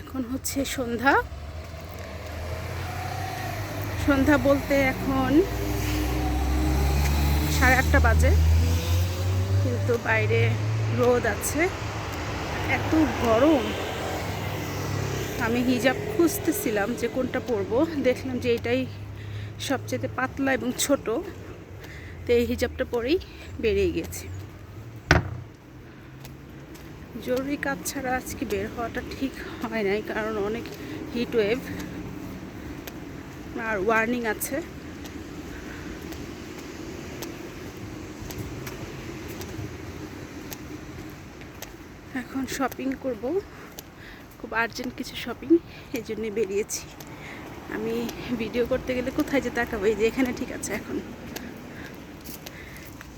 এখন হচ্ছে সন্ধ্যা। সন্ধ্যা বলতে এখন 8:30 বাজে, কিন্তু বাইরে রোদ আছে, এত গরম। আমি হিজাব খুঁজতেছিলাম যে কোনটা পরবো, দেখলাম যে এটাই সবচেয়ে পাতলা এবং ছোট, তো এই হিজাবটা পরেই বেরিয়ে গেছি। জরুরি কাজ ছাড়া আজকে বের হওয়াটা ঠিক হয় নাই, কারণ অনেক হিট ওয়েভ আর ওয়ার্নিং আছে। এখন শপিং করব, খুব আর্জেন্ট কিছু শপিং, এই জন্যে বেরিয়েছি। আমি ভিডিও করতে গেলে কোথায় যে তাকাবো? এই যে এখানে ঠিক আছে, এখন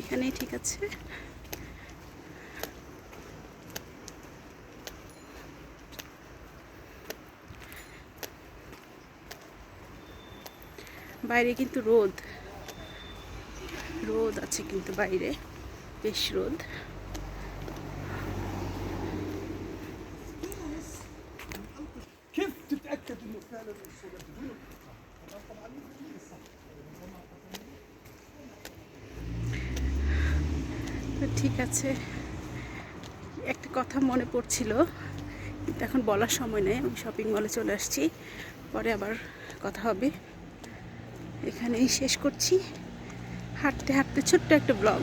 এখানেই ঠিক আছে। বাইরে কিন্তু রোদ রোদ আছে, কিন্তু বাইরে বেশ রোদ। ঠিক আছে, একটা কথা মনে পড়ছিল, কিন্তু এখন বলার সময় নেই। আমি শপিং মলে চলে আসছি, পরে আবার কথা হবে। এখানেই শেষ করছি হাঁটতে হাঁটতে ছোট্ট একটা ব্লগ।